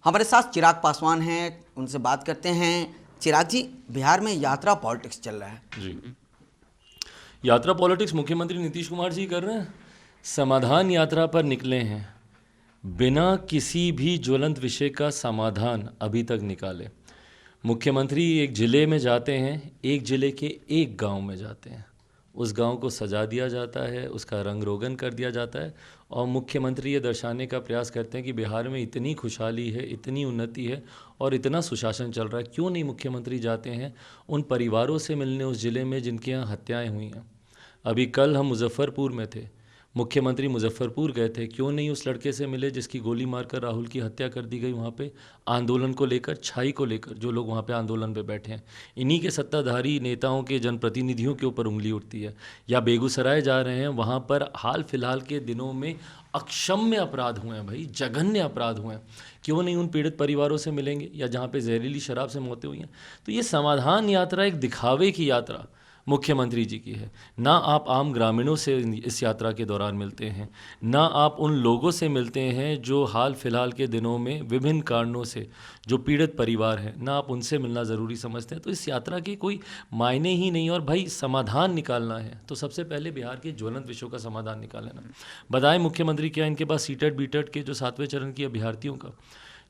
हमारे साथ चिराग पासवान हैं, उनसे बात करते हैं। चिराग जी, बिहार में यात्रा पॉलिटिक्स चल रहा है। जी, यात्रा पॉलिटिक्स मुख्यमंत्री नीतीश कुमार जी कर रहे हैं। समाधान यात्रा पर निकले हैं, बिना किसी भी ज्वलंत विषय का समाधान अभी तक निकाले। मुख्यमंत्री एक ज़िले में जाते हैं, एक ज़िले के एक गांव में जाते हैं, उस गांव को सजा दिया जाता है, उसका रंग रोगन कर दिया जाता है और मुख्यमंत्री ये दर्शाने का प्रयास करते हैं कि बिहार में इतनी खुशहाली है, इतनी उन्नति है और इतना सुशासन चल रहा है। क्यों नहीं मुख्यमंत्री जाते हैं उन परिवारों से मिलने उस ज़िले में जिनके यहाँ हत्याएँ हुई हैं। अभी कल हम मुजफ्फरपुर में थे, मुख्यमंत्री मुजफ्फरपुर गए थे। क्यों नहीं उस लड़के से मिले जिसकी गोली मारकर राहुल की हत्या कर दी गई वहाँ पे, आंदोलन को लेकर, छाई को लेकर, जो लोग वहाँ पे आंदोलन पे बैठे हैं। इन्हीं के सत्ताधारी नेताओं के जनप्रतिनिधियों के ऊपर उंगली उठती है। या बेगूसराय जा रहे हैं, वहाँ पर हाल फिलहाल के दिनों में अक्षम्य अपराध हुए हैं भाई, जघन्य अपराध हुए हैं। क्यों नहीं उन पीड़ित परिवारों से मिलेंगे, या जहाँ पे जहरीली शराब से मौतें हुई हैं। तो ये समाधान यात्रा एक दिखावे की यात्रा मुख्यमंत्री जी की है। ना आप आम ग्रामीणों से इस यात्रा के दौरान मिलते हैं, ना आप उन लोगों से मिलते हैं जो हाल फिलहाल के दिनों में विभिन्न कारणों से जो पीड़ित परिवार हैं, ना आप उनसे मिलना ज़रूरी समझते हैं। तो इस यात्रा के कोई मायने ही नहीं। और भाई समाधान निकालना है तो सबसे पहले बिहार के ज्वलंत विषयों का समाधान निकाल लेना। बताएं मुख्यमंत्री, क्या इनके पास सीटेट बीटेट के जो 7वें चरण की अभ्यर्थियों का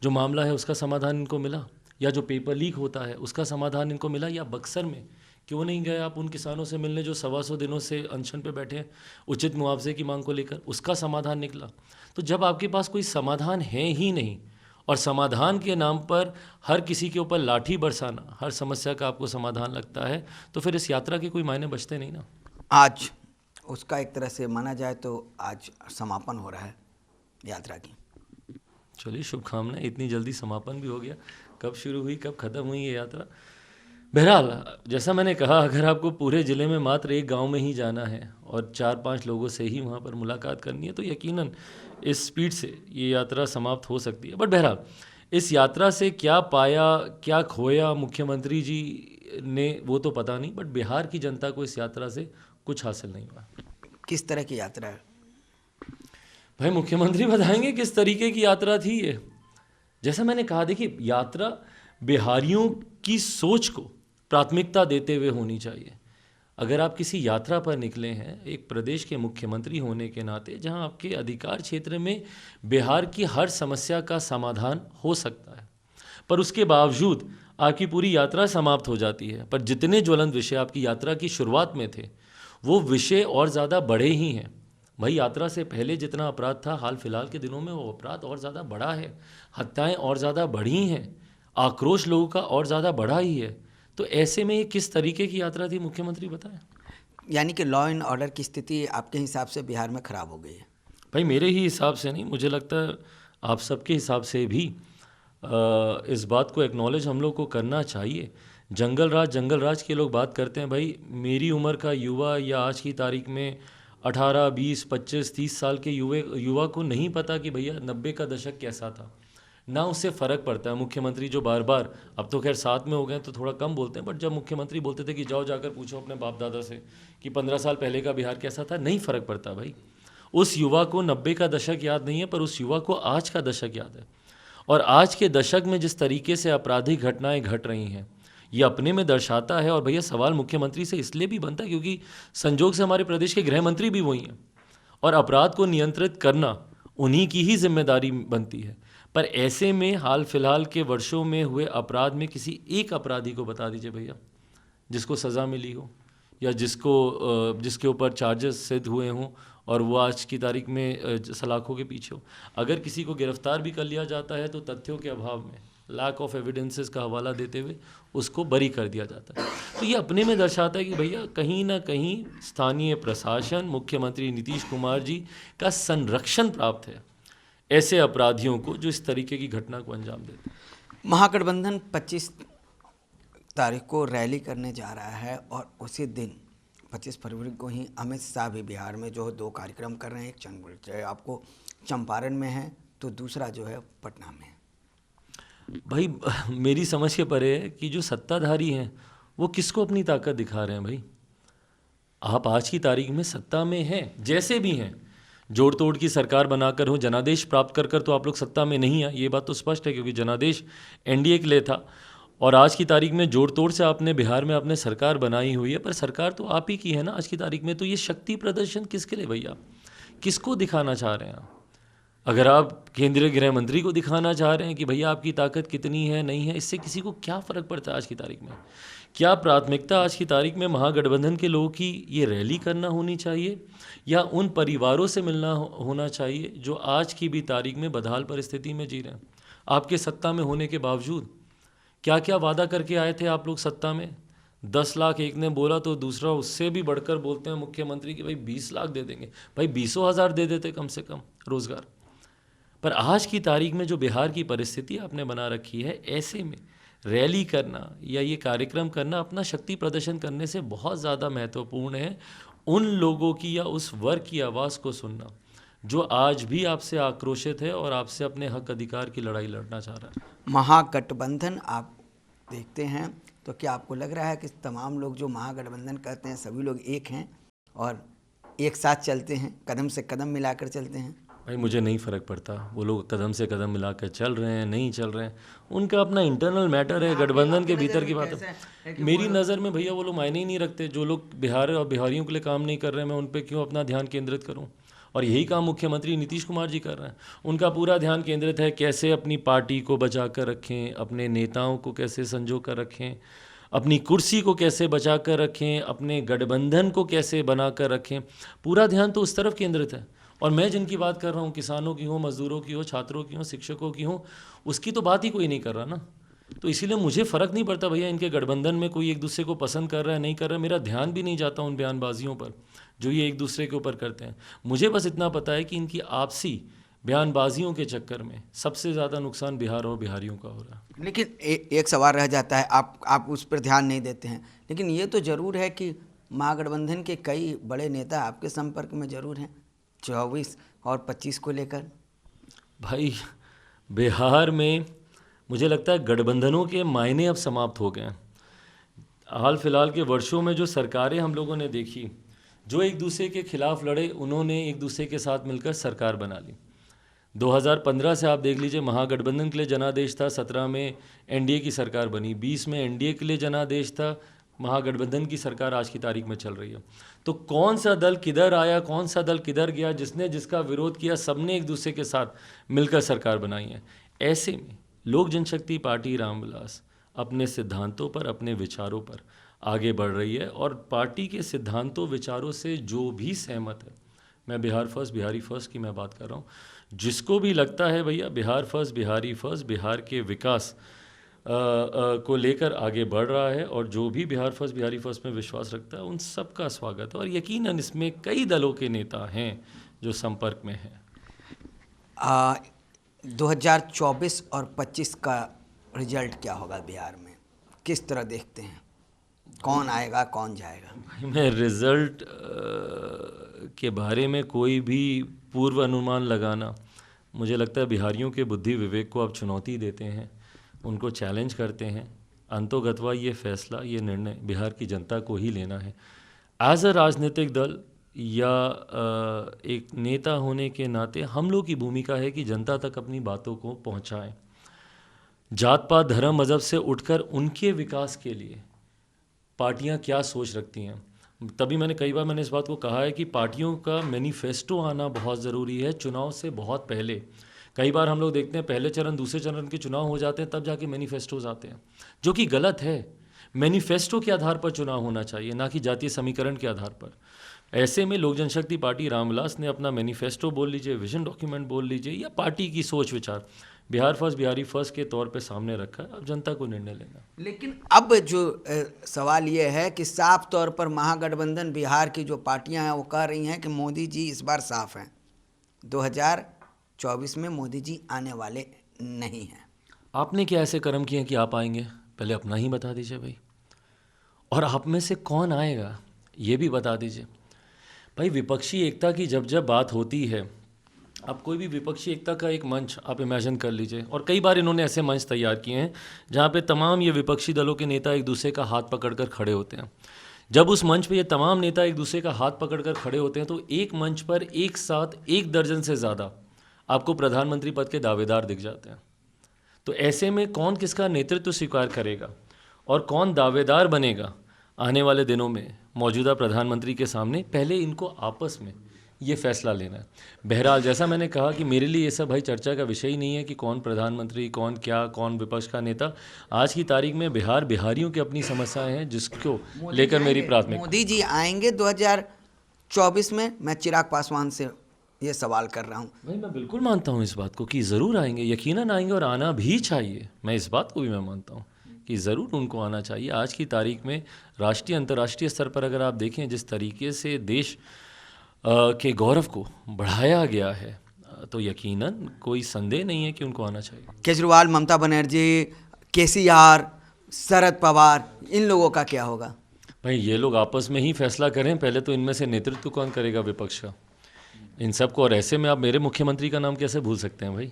जो मामला है उसका समाधान इनको मिला? या जो पेपर लीक होता है उसका समाधान इनको मिला? या बक्सर में क्यों नहीं गए आप उन किसानों से मिलने जो 125 दिनों से अनशन पे बैठे हैं उचित मुआवजे की मांग को लेकर? उसका समाधान निकला? तो जब आपके पास कोई समाधान है ही नहीं और समाधान के नाम पर हर किसी के ऊपर लाठी बरसाना, हर समस्या का आपको समाधान लगता है, तो फिर इस यात्रा के कोई मायने बचते नहीं ना। आज उसका एक तरह से माना जाए तो आज समापन हो रहा है यात्रा की। चलिए, शुभकामनाएं। इतनी जल्दी समापन भी हो गया। कब शुरू हुई, कब ख़त्म हुई ये यात्रा? बहरहाल, जैसा मैंने कहा, अगर आपको पूरे ज़िले में मात्र एक गांव में ही जाना है और 4-5 लोगों से ही वहां पर मुलाकात करनी है तो यकीनन इस स्पीड से ये यात्रा समाप्त हो सकती है। बट बहरहाल, इस यात्रा से क्या पाया, क्या खोया मुख्यमंत्री जी ने, वो तो पता नहीं, बट बिहार की जनता को इस यात्रा से कुछ हासिल नहीं हुआ। किस तरह की यात्रा है? भाई मुख्यमंत्री बताएंगे किस तरीके की यात्रा थी ये। जैसा मैंने कहा, देखिए, यात्रा बिहारियों की सोच को प्राथमिकता देते हुए होनी चाहिए। अगर आप किसी यात्रा पर निकले हैं एक प्रदेश के मुख्यमंत्री होने के नाते, जहां आपके अधिकार क्षेत्र में बिहार की हर समस्या का समाधान हो सकता है, पर उसके बावजूद आपकी पूरी यात्रा समाप्त हो जाती है। पर जितने ज्वलंत विषय आपकी यात्रा की शुरुआत में थे वो विषय और ज़्यादा बढ़े ही हैं। भाई, यात्रा से पहले जितना अपराध था, हाल फिलहाल के दिनों में वो अपराध और ज़्यादा बढ़ा है, हत्याएं और ज़्यादा बढ़ी हैं, आक्रोश लोगों का और ज़्यादा बढ़ा ही है। तो ऐसे में ये किस तरीके की यात्रा थी, मुख्यमंत्री बताएं। यानी कि लॉ एंड ऑर्डर की स्थिति आपके हिसाब से बिहार में खराब हो गई है? भाई, मेरे ही हिसाब से नहीं, मुझे लगता है आप सबके हिसाब से भी इस बात को एक्नॉलेज हम लोग को करना चाहिए। जंगल राज के लोग बात करते हैं। भाई, मेरी उम्र का युवा या आज की तारीख में 18, 20, 25, 30 साल के युवा को नहीं पता कि भैया 90 का दशक कैसा था। ना उससे फ़र्क पड़ता है। मुख्यमंत्री जो बार बार, अब तो खैर साथ में हो गए तो थोड़ा कम बोलते हैं, बट जब मुख्यमंत्री बोलते थे कि जाओ जाकर पूछो अपने बाप दादा से कि 15 साल पहले का बिहार कैसा था, नहीं फ़र्क पड़ता भाई। उस युवा को 90 का दशक याद नहीं है, पर उस युवा को आज का दशक याद है। और आज के दशक में जिस तरीके से आपराधिक घटनाएं घट रही हैं, ये अपने में दर्शाता है। और भैया, सवाल मुख्यमंत्री से इसलिए भी बनता है क्योंकि संजोग से हमारे प्रदेश के गृह मंत्री भी वही हैं और अपराध को नियंत्रित करना उन्हीं की ही जिम्मेदारी बनती है। पर ऐसे में हाल फिलहाल के वर्षों में हुए अपराध में किसी एक अपराधी को बता दीजिए भैया जिसको सज़ा मिली हो, या जिसके ऊपर चार्जेस सिद्ध हुए हों और वो आज की तारीख में सलाखों के पीछे हो। अगर किसी को गिरफ्तार भी कर लिया जाता है तो तथ्यों के अभाव में, लैक ऑफ एविडेंसेस का हवाला देते हुए उसको बरी कर दिया जाता है। तो ये अपने में दर्शाता है कि भैया कहीं ना कहीं स्थानीय प्रशासन, मुख्यमंत्री नीतीश कुमार जी का संरक्षण प्राप्त है ऐसे अपराधियों को जो इस तरीके की घटना को अंजाम देते हैं। महागठबंधन 25 तारीख को रैली करने जा रहा है और उसी दिन 25 फरवरी को ही अमित शाह भी बिहार में जो 2 कार्यक्रम कर रहे हैं। एक आपको चंपारण में है तो दूसरा जो है पटना में है। भाई, मेरी समझ के परे है कि जो सत्ताधारी हैं वो किसको अपनी ताकत दिखा रहे हैं। भाई, आप आज की तारीख में सत्ता में हैं, जैसे भी हैं, जोड़ तोड़ की सरकार बनाकर हो, जनादेश प्राप्त कर कर तो आप लोग सत्ता में नहीं आए, ये बात तो स्पष्ट है, क्योंकि जनादेश एनडीए के लिए था। और आज की तारीख में जोड़ तोड़ से आपने बिहार में आपने सरकार बनाई हुई है, पर सरकार तो आप ही की है ना आज की तारीख में। तो ये शक्ति प्रदर्शन किसके लिए भैया, किसको दिखाना चाह रहे हैं आप? अगर आप केंद्रीय गृह मंत्री को दिखाना चाह रहे हैं कि भैया आपकी ताकत कितनी है नहीं है, इससे किसी को क्या फ़र्क पड़ता है आज की तारीख में? क्या प्राथमिकता आज की तारीख में महागठबंधन के लोगों की ये रैली करना होनी चाहिए, या उन परिवारों से मिलना होना चाहिए जो आज की भी तारीख में बदहाल परिस्थिति में जी रहे हैं? आपके सत्ता में होने के बावजूद क्या क्या वादा करके आए थे आप लोग सत्ता में? 10 लाख एक ने बोला तो दूसरा उससे भी बढ़कर बोलते हैं मुख्यमंत्री कि भाई 20 लाख दे देंगे। भाई 20,000 दे देते कम से कम रोज़गार। पर आज की तारीख में जो बिहार की परिस्थिति आपने बना रखी है, ऐसे में रैली करना या ये कार्यक्रम करना अपना शक्ति प्रदर्शन करने से बहुत ज़्यादा महत्वपूर्ण है। उन लोगों की या उस वर्ग की आवाज़ को सुनना जो आज भी आपसे आक्रोशित है और आपसे अपने हक अधिकार की लड़ाई लड़ना चाह रहा है। महागठबंधन आप देखते हैं तो क्या आपको लग रहा है कि तमाम लोग जो महागठबंधन करते हैं सभी लोग एक हैं और एक साथ चलते हैं, कदम से कदम मिलाकर चलते हैं? भाई मुझे नहीं फ़र्क पड़ता वो लोग कदम से कदम मिलाकर चल रहे हैं नहीं चल रहे हैं, उनका अपना इंटरनल मैटर है, गठबंधन के भीतर की बात है। मेरी नज़र में भैया वो लोग मायने ही नहीं रखते। जो लोग बिहार और बिहारियों के लिए काम नहीं कर रहे हैं, मैं उन पर क्यों अपना ध्यान केंद्रित करूँ? और यही काम मुख्यमंत्री नीतीश कुमार जी कर रहे हैं। उनका पूरा ध्यान केंद्रित है कैसे अपनी पार्टी को बचा कर रखें, अपने नेताओं को कैसे संजो कर रखें, अपनी कुर्सी को कैसे बचा कर रखें, अपने गठबंधन को कैसे बना कर रखें। पूरा ध्यान तो उस तरफ केंद्रित है। और मैं जिनकी बात कर रहा हूँ, किसानों की हो, मजदूरों की हो, छात्रों की हो, शिक्षकों की हो, उसकी तो बात ही कोई नहीं कर रहा ना। तो इसीलिए मुझे फ़र्क नहीं पड़ता भैया इनके गठबंधन में कोई एक दूसरे को पसंद कर रहा है नहीं कर रहा है। मेरा ध्यान भी नहीं जाता उन बयानबाजियों पर जो ये एक दूसरे के ऊपर करते हैं। मुझे बस इतना पता है कि इनकी आपसी बयानबाजियों के चक्कर में सबसे ज़्यादा नुकसान बिहार और बिहारियों का हो रहा है। लेकिन एक सवाल रह जाता है, आप उस पर ध्यान नहीं देते हैं, लेकिन ये तो ज़रूर है कि महागठबंधन के कई बड़े नेता आपके संपर्क में ज़रूर हैं 24 और 25 को लेकर। भाई बिहार में मुझे लगता है गठबंधनों के मायने अब समाप्त हो गए हैं। हाल फिलहाल के वर्षों में जो सरकारें हम लोगों ने देखी, जो एक दूसरे के खिलाफ लड़े, उन्होंने एक दूसरे के साथ मिलकर सरकार बना ली। 2015 से आप देख लीजिए, महागठबंधन के लिए जनादेश था, 17 में एनडीए की सरकार बनी, 20 में एनडीए के लिए जनादेश था, महागठबंधन की सरकार आज की तारीख में चल रही है। तो कौन सा दल किधर आया, कौन सा दल किधर गया, जिसने जिसका विरोध किया, सबने एक दूसरे के साथ मिलकर सरकार बनाई है। ऐसे में लोक जनशक्ति पार्टी रामविलास अपने सिद्धांतों पर, अपने विचारों पर आगे बढ़ रही है, और पार्टी के सिद्धांतों विचारों से जो भी सहमत है, मैं बिहार फर्स्ट बिहारी फर्स्ट की मैं बात कर रहा हूँ, जिसको भी लगता है भैया बिहार फर्स्ट बिहारी फर्स्ट बिहार के विकास को लेकर आगे बढ़ रहा है, और जो भी बिहार फर्स्ट बिहारी फर्स्ट में विश्वास रखता है, उन सब का स्वागत है। और यकीनन इसमें कई दलों के नेता हैं जो संपर्क में हैं। 2024 और 25 का रिजल्ट क्या होगा बिहार में, किस तरह देखते हैं? कौन आएगा कौन जाएगा? भाई मैं रिजल्ट के बारे में कोई भी पूर्व अनुमान लगाना, मुझे लगता है बिहारियों के बुद्धि विवेक को आप चुनौती देते हैं, उनको चैलेंज करते हैं। अंतोगत्वा ये फैसला, ये निर्णय बिहार की जनता को ही लेना है। एज अ राजनीतिक दल या एक नेता होने के नाते हम लोग की भूमिका है कि जनता तक अपनी बातों को पहुंचाएं। जात पात धर्म मज़हब से उठकर उनके विकास के लिए पार्टियां क्या सोच रखती हैं। तभी कई बार मैंने इस बात को कहा है कि पार्टियों का मैनिफेस्टो आना बहुत ज़रूरी है चुनाव से बहुत पहले। कई बार हम लोग देखते हैं पहले चरण दूसरे चरण के चुनाव हो जाते हैं, तब जाके मैनिफेस्टोज आते हैं, जो कि गलत है। मैनिफेस्टो के आधार पर चुनाव होना चाहिए, ना कि जातीय समीकरण के आधार पर। ऐसे में लोक जनशक्ति पार्टी रामविलास ने अपना मैनिफेस्टो बोल लीजिए, विजन डॉक्यूमेंट बोल लीजिए, या पार्टी की सोच विचार बिहार फर्स्ट बिहारी फर्स्ट के तौर पे सामने रखा है। अब जनता को निर्णय लेना। लेकिन अब जो सवाल ये है कि साफ तौर पर महागठबंधन बिहार की जो पार्टियां हैं वो कह रही हैं कि मोदी जी इस बार साफ हैं, 2024 में मोदी जी आने वाले नहीं हैं। आपने क्या ऐसे कर्म किए कि आप आएंगे? पहले अपना ही बता दीजिए भाई, और आप में से कौन आएगा ये भी बता दीजिए। भाई विपक्षी एकता की जब जब बात होती है, आप कोई भी विपक्षी एकता का एक मंच आप इमेजिन कर लीजिए, और कई बार इन्होंने ऐसे मंच तैयार किए हैं जहाँ पे तमाम ये विपक्षी दलों के नेता एक दूसरे का हाथ पकड़कर खड़े होते हैं। जब उस मंच पे ये तमाम नेता एक दूसरे का हाथ पकड़कर खड़े होते हैं तो एक मंच पर एक साथ 1 दर्जन से ज़्यादा आपको प्रधानमंत्री पद के दावेदार दिख जाते हैं। तो ऐसे में कौन किसका नेतृत्व स्वीकार करेगा और कौन दावेदार बनेगा आने वाले दिनों में मौजूदा प्रधानमंत्री के सामने, पहले इनको आपस में ये फैसला लेना है। बहरहाल जैसा मैंने कहा कि मेरे लिए ये सब भाई चर्चा का विषय ही नहीं है कि कौन प्रधानमंत्री, कौन क्या, कौन विपक्ष का नेता। आज की तारीख में बिहारियों की अपनी समस्याएं हैं जिसको लेकर मेरी प्राथमिकता। मोदी जी आएंगे 2024 में? मैं चिराग पासवान से ये सवाल कर रहा हूँ। भाई मैं बिल्कुल मानता हूँ इस बात को कि ज़रूर आएंगे, यकीनन आएंगे और आना भी चाहिए। मैं इस बात को भी मैं मानता हूँ कि ज़रूर उनको आना चाहिए। आज की तारीख में राष्ट्रीय अंतर्राष्ट्रीय स्तर पर अगर आप देखें जिस तरीके से देश के गौरव को बढ़ाया गया है तो यकीनन कोई संदेह नहीं है कि उनको आना चाहिए। केजरीवाल, ममता बनर्जी, केसीआर, शरद पवार, इन लोगों का क्या होगा? भाई ये लोग आपस में ही फैसला करें। पहले तो इनमें से नेतृत्व कौन करेगा विपक्ष का, इन सब को। और ऐसे में आप मेरे मुख्यमंत्री का नाम कैसे भूल सकते हैं भाई?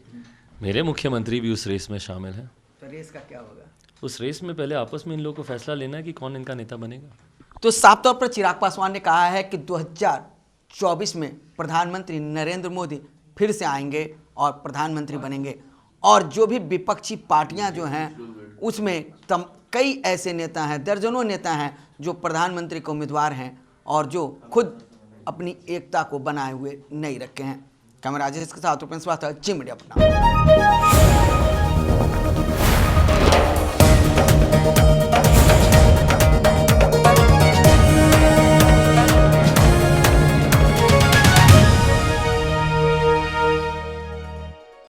मेरे मुख्यमंत्री भी उस रेस में शामिल हैं। तो रेस का क्या होगा? उस रेस में पहले आपस में इन लोगों को फैसला लेना है कि कौन इनका नेता बनेगा। तो साफ तौर पर चिराग पासवान ने कहा है कि 2024 में प्रधानमंत्री नरेंद्र मोदी फिर से आएंगे और प्रधानमंत्री बनेंगे। और जो भी विपक्षी पार्टियां जो हैं उसमें कई ऐसे नेता हैं, दर्जनों नेता हैं जो प्रधानमंत्री के उम्मीदवार हैं और जो खुद अपनी एकता को बनाए हुए नहीं रखे हैं। कैमरा राजेश के साथ रूपेश जी मीडिया अपना।